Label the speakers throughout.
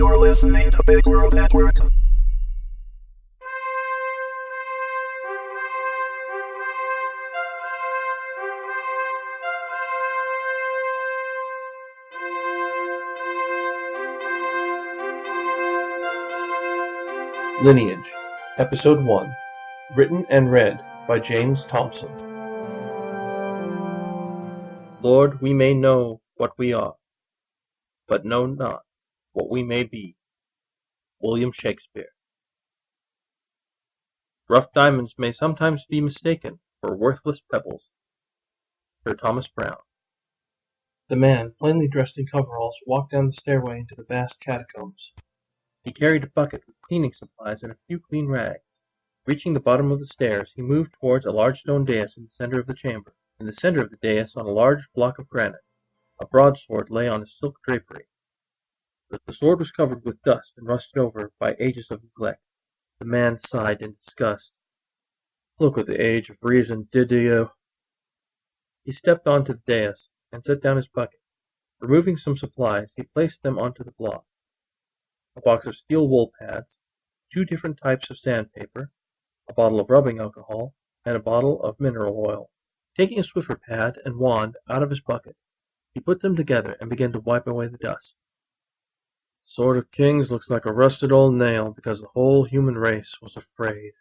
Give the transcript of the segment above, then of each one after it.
Speaker 1: You're listening to Big World Network.
Speaker 2: Lineage, Episode 1, written and read by James Thompson. Lord, we may know what we are, but know not what we may be. William Shakespeare. Rough diamonds may sometimes be mistaken for worthless pebbles. Sir Thomas Browne. The man, plainly dressed in coveralls, walked down the stairway into the vast catacombs. He carried a bucket with cleaning supplies and a few clean rags. Reaching the bottom of the stairs, he moved towards a large stone dais in the center of the chamber. In the center of the dais, on a large block of granite, a broadsword lay on a silk drapery. The sword was covered with dust and rusted over by ages of neglect. The man sighed in disgust. Look at the age of reason, did you? He stepped onto the dais and set down his bucket. Removing some supplies, he placed them onto the block. A box of steel wool pads, 2 different types of sandpaper, a bottle of rubbing alcohol, and a bottle of mineral oil. Taking a Swiffer pad and wand out of his bucket, he put them together and began to wipe away the dust. The Sword of Kings looks like a rusted old nail because the whole human race was afraid.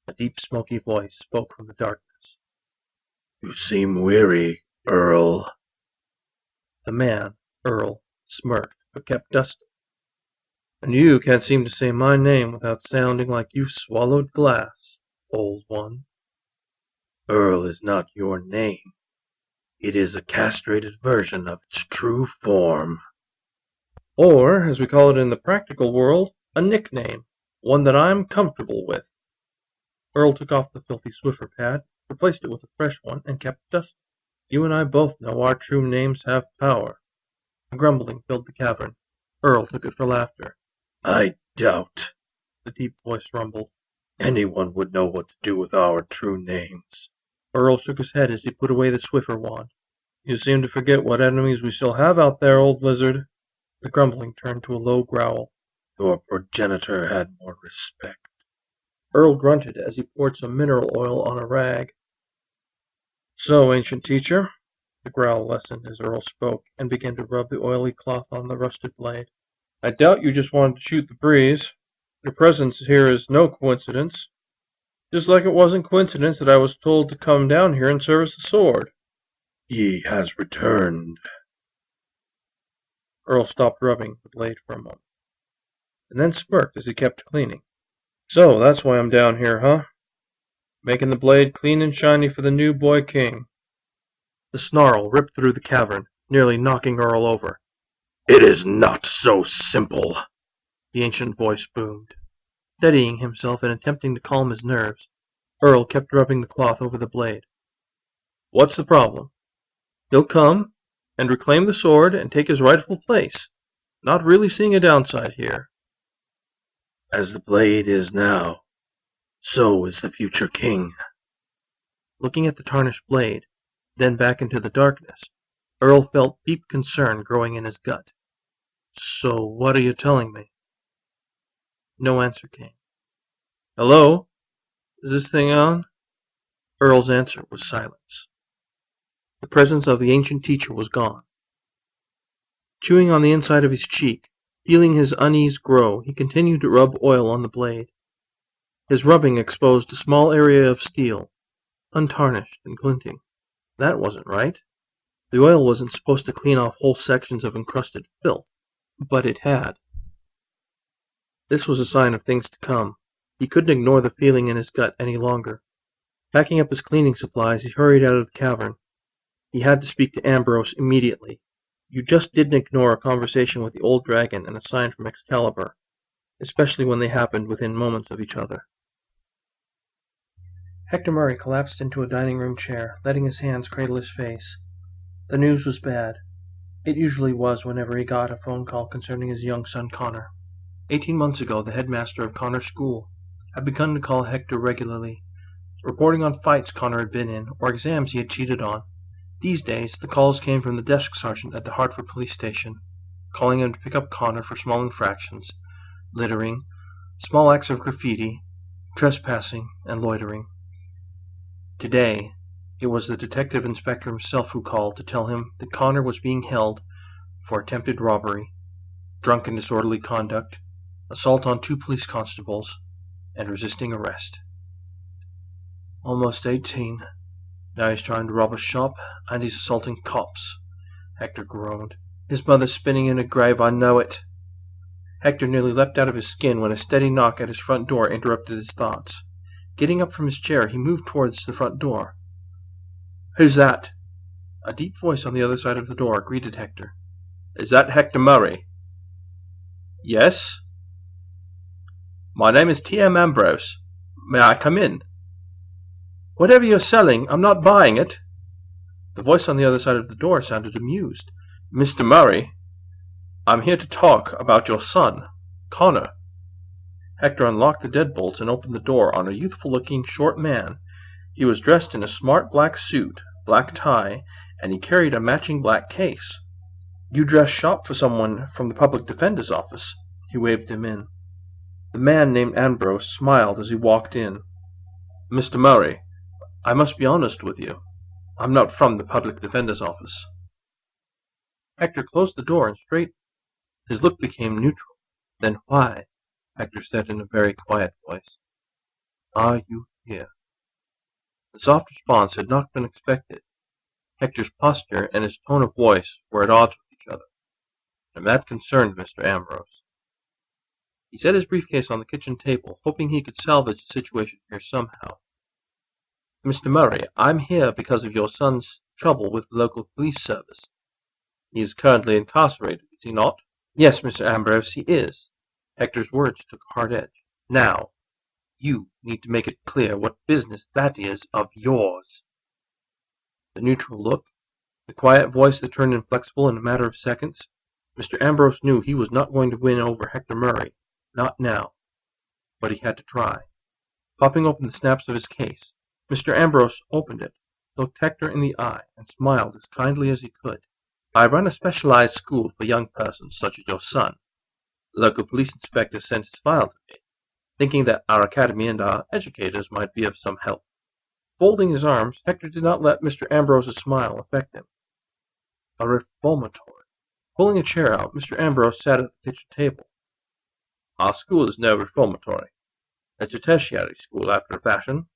Speaker 2: A deep, smoky voice spoke from the darkness.
Speaker 3: You seem weary, Earl.
Speaker 2: The man, Earl, smirked, but kept dusting. And you can't seem to say my name without sounding like you've swallowed glass, old one.
Speaker 3: Earl is not your name. It is a castrated version of its true form.
Speaker 2: Or, as we call it in the practical world, a nickname, one that I'm comfortable with. Earl took off the filthy Swiffer pad, replaced it with a fresh one, and kept dusting. You and I both know our true names have power. A grumbling filled the cavern. Earl took it for laughter.
Speaker 3: I doubt,
Speaker 2: the deep voice rumbled,
Speaker 3: anyone would know what to do with our true names.
Speaker 2: Earl shook his head as he put away the Swiffer wand. You seem to forget what enemies we still have out there, old lizard. The grumbling turned to a low growl.
Speaker 3: Your progenitor had more respect.
Speaker 2: Earl grunted as he poured some mineral oil on a rag. So, ancient teacher, the growl lessened as Earl spoke and began to rub the oily cloth on the rusted blade. I doubt you just wanted to shoot the breeze. Your presence here is no coincidence. Just like it wasn't coincidence that I was told to come down here and service the sword.
Speaker 3: He has returned.
Speaker 2: Earl stopped rubbing the blade for a moment, and then smirked as he kept cleaning. So, that's why I'm down here, huh? Making the blade clean and shiny for the new boy king. The snarl ripped through the cavern, nearly knocking Earl over.
Speaker 3: It is not so simple,
Speaker 2: the ancient voice boomed. Steadying himself and attempting to calm his nerves, Earl kept rubbing the cloth over the blade. What's the problem? He'll come and reclaim the sword and take his rightful place. Not really seeing a downside here.
Speaker 3: As the blade is now, so is the future king.
Speaker 2: Looking at the tarnished blade, then back into the darkness, Earl felt deep concern growing in his gut. So what are you telling me? No answer came. Hello? Is this thing on? Earl's answer was silence. The presence of the ancient teacher was gone. Chewing on the inside of his cheek, feeling his unease grow, he continued to rub oil on the blade. His rubbing exposed a small area of steel, untarnished and glinting. That wasn't right. The oil wasn't supposed to clean off whole sections of encrusted filth, but it had. This was a sign of things to come. He couldn't ignore the feeling in his gut any longer. Packing up his cleaning supplies, he hurried out of the cavern. He had to speak to Ambrose immediately. You just didn't ignore a conversation with the old dragon and a sign from Excalibur, especially when they happened within moments of each other. Hector Murray collapsed into a dining room chair, letting his hands cradle his face. The news was bad. It usually was whenever he got a phone call concerning his young son Connor. 18 months ago, the headmaster of Connor's school had begun to call Hector regularly, reporting on fights Connor had been in or exams he had cheated on. These days, the calls came from the desk sergeant at the Hartford police station. calling him to pick up Connor for small infractions, littering, small acts of graffiti, trespassing, and loitering. Today, it was the detective inspector himself who called to tell him that Connor was being held for attempted robbery, drunken disorderly conduct, assault on 2 police constables, and resisting arrest. Almost 18. Now he's trying to rob a shop, and he's assaulting cops, Hector groaned. His mother's spinning in a grave, I know it. Hector nearly leapt out of his skin when a steady knock at his front door interrupted his thoughts. Getting up from his chair, he moved towards the front door. Who's that? A deep voice on the other side of the door greeted Hector. Is that Hector Murray? Yes. My name is T.M. Ambrose. May I come in? Whatever you're selling, I'm not buying it. The voice on the other side of the door sounded amused. Mr. Murray, I'm here to talk about your son, Connor. Hector unlocked the deadbolts and opened the door on a youthful-looking short man. He was dressed in a smart black suit, black tie, and he carried a matching black case. You dress shop for someone from the public defender's office. He waved him in. The man named Ambrose smiled as he walked in. Mr. Murray, I must be honest with you. I'm not from the public defender's office. Hector closed the door and straightened. His look became neutral. Then why, Hector said in a very quiet voice, are you here? The soft response had not been expected. Hector's posture and his tone of voice were at odds with each other, and that concerned Mr. Ambrose. He set his briefcase on the kitchen table, hoping he could salvage the situation here somehow. Mr. Murray, I'm here because of your son's trouble with the local police service. He is currently incarcerated, is he not? Yes, Mr. Ambrose, he is. Hector's words took a hard edge. Now, you need to make it clear what business that is of yours. The neutral look, the quiet voice that turned inflexible in a matter of seconds. Mr. Ambrose knew he was not going to win over Hector Murray, not now. But he had to try. Popping open the snaps of his case, Mr. Ambrose opened it, looked Hector in the eye, and smiled as kindly as he could. I run a specialized school for young persons such as your son. The local police inspector sent his file to me, thinking that our academy and our educators might be of some help. Folding his arms, Hector did not let Mr. Ambrose's smile affect him. A reformatory. Pulling a chair out, Mr. Ambrose sat at the kitchen table. Our school is no reformatory. It's a tertiary school after a fashion.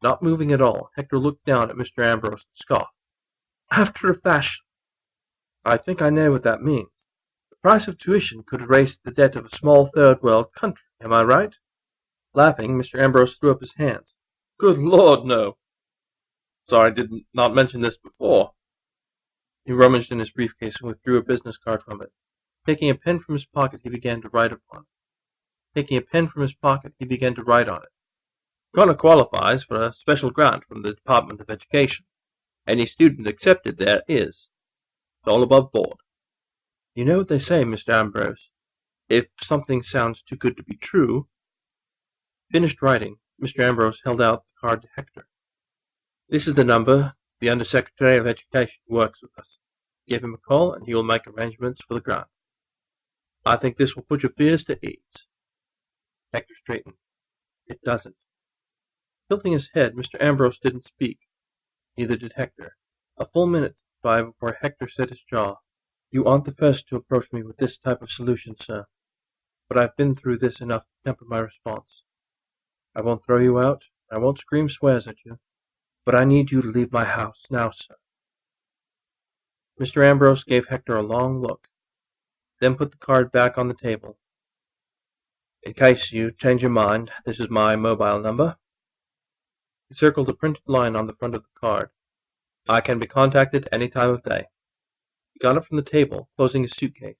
Speaker 2: Not moving at all, Hector looked down at Mr. Ambrose and scoffed. After a fashion. I think I know what that means. The price of tuition could erase the debt of a small third-world country, am I right? Laughing, Mr. Ambrose threw up his hands. Good Lord, no. Sorry I did not mention this before. He rummaged in his briefcase and withdrew a business card from it. Taking a pen from his pocket, he began to write upon it. Connor qualifies for a special grant from the Department of Education. Any student accepted there is. It's all above board. You know what they say, Mr. Ambrose. If something sounds too good to be true. Finished writing, Mr. Ambrose held out the card to Hector. This is the number, the Undersecretary of Education who works with us. Give him a call and he will make arrangements for the grant. I think this will put your fears to ease. Hector straightened. It doesn't. Tilting his head, Mr. Ambrose didn't speak. Neither did Hector. A full minute went by before Hector set his jaw. You aren't the first to approach me with this type of solution, sir. But I've been through this enough to temper my response. I won't throw you out. I won't scream swears at you. But I need you to leave my house now, sir. Mr. Ambrose gave Hector a long look, then put the card back on the table. In case you change your mind, this is my mobile number. He circled a printed line on the front of the card. I can be contacted any time of day. He got up from the table, closing his suitcase.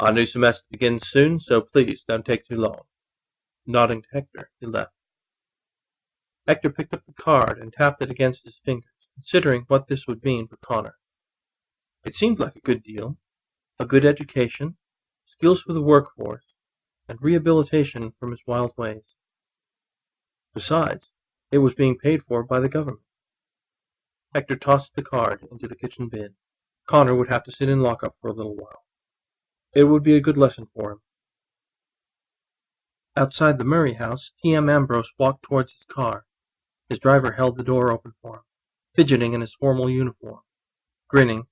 Speaker 2: Our new semester begins soon, so please don't take too long. Nodding to Hector, he left. Hector picked up the card and tapped it against his fingers, considering what this would mean for Connor. It seemed like a good deal. A good education, skills for the workforce, and rehabilitation from his wild ways. Besides, it was being paid for by the government. Hector tossed the card into the kitchen bin. Connor would have to sit in lockup for a little while. It would be a good lesson for him. Outside the Murray house, T.M. Ambrose walked towards his car. His driver held the door open for him, fidgeting in his formal uniform. Grinning,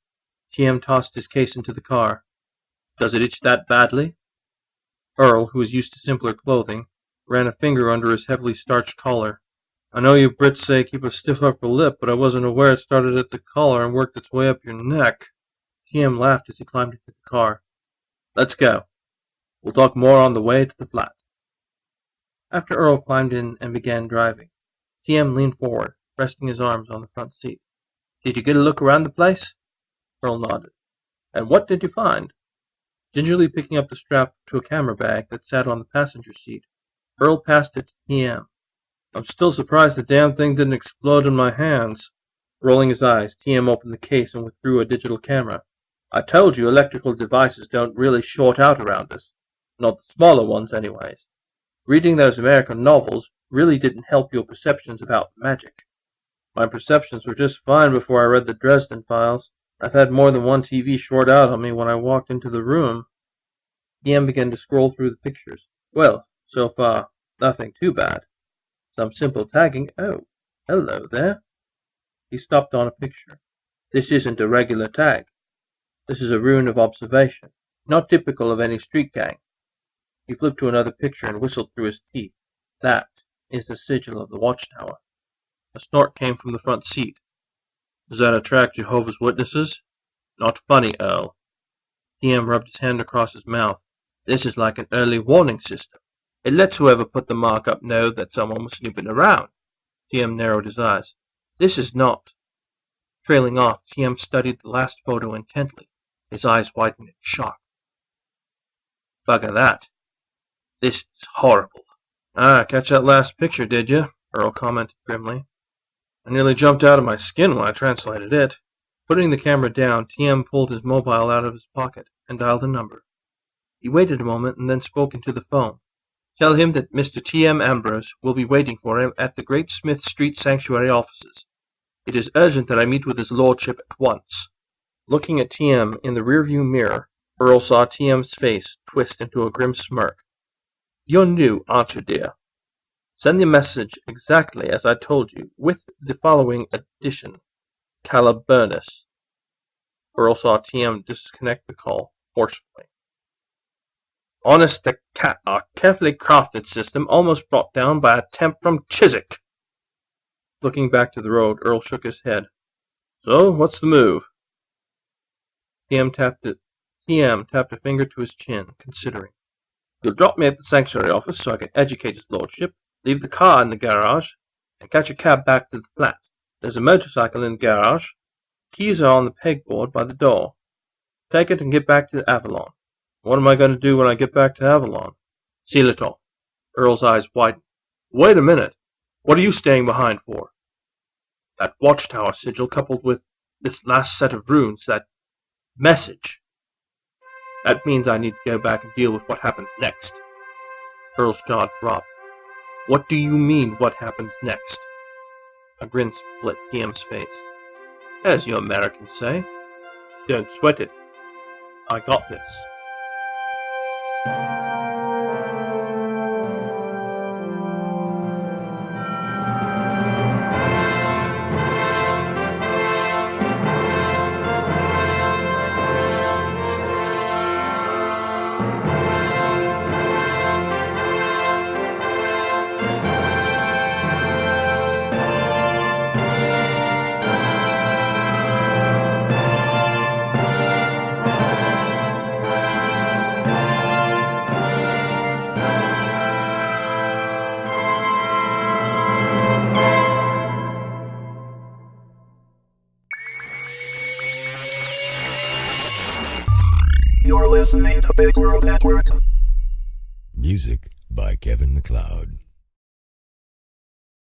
Speaker 2: T.M. tossed his case into the car. "Does it itch that badly?" Earl, who was used to simpler clothing, ran a finger under his heavily starched collar. "I know you Brits say keep a stiff upper lip, but I wasn't aware it started at the collar and worked its way up your neck." T.M. laughed as he climbed into the car. "Let's go. We'll talk more on the way to the flat." After Earl climbed in and began driving, T.M. leaned forward, resting his arms on the front seat. "Did you get a look around the place?" Earl nodded. "And what did you find?" Gingerly picking up the strap to a camera bag that sat on the passenger seat, Earl passed it to T.M. "I'm still surprised the damn thing didn't explode in my hands." Rolling his eyes, T.M. opened the case and withdrew a digital camera. "I told you electrical devices don't really short out around us. Not the smaller ones, anyways. Reading those American novels really didn't help your perceptions about magic." "My perceptions were just fine before I read the Dresden Files. I've had more than one TV short out on me when I walked into the room." T.M. began to scroll through the pictures. "Well, so far, nothing too bad. Some simple tagging. Oh, hello there." He stopped on a picture. "This isn't a regular tag. This is a rune of observation, not typical of any street gang." He flipped to another picture and whistled through his teeth. "That is the sigil of the watchtower." A snort came from the front seat. "Does that attract Jehovah's Witnesses?" "Not funny, Earl." T.M. rubbed his hand across his mouth. "This is like an early warning system. It lets whoever put the mark up know that someone was snooping around." T.M. narrowed his eyes. "This is not." Trailing off, T.M. studied the last photo intently. His eyes widened in shock. "Bugger that. This is horrible." "Ah, catch that last picture, did you?" Earl commented grimly. "I nearly jumped out of my skin when I translated it." Putting the camera down, T.M. pulled his mobile out of his pocket and dialed a number. He waited a moment and then spoke into the phone. "Tell him that Mr. T.M. Ambrose will be waiting for him at the Great Smith Street Sanctuary offices. It is urgent that I meet with his lordship at once." Looking at T.M. in the rearview mirror, Earl saw T.M.'s face twist into a grim smirk. "You're new, aren't you, dear? Send the message exactly as I told you, with the following addition. Caliburnus." Earl saw T.M. disconnect the call forcefully. "Honest to cat, a carefully crafted system almost brought down by a temp from Chiswick." Looking back to the road, Earl shook his head. "So, what's the move?" T.M. tapped a finger to his chin, considering. "You'll drop me at the sanctuary office so I can educate his lordship, leave the car in the garage, and catch a cab back to the flat. There's a motorcycle in the garage. Keys are on the pegboard by the door. Take it and get back to Avalon." "What am I going to do when I get back to Avalon?" "Seal it off." Earl's eyes widened. "Wait a minute. What are you staying behind for?" "That watchtower sigil coupled with this last set of runes, that message. That means I need to go back and deal with what happens next." Earl's jaw dropped. "What do you mean, what happens next?" A grin split T.M.'s face. "As you Americans say, don't sweat it. I got this."
Speaker 1: You're listening to Big World Network.
Speaker 4: Music by Kevin MacLeod.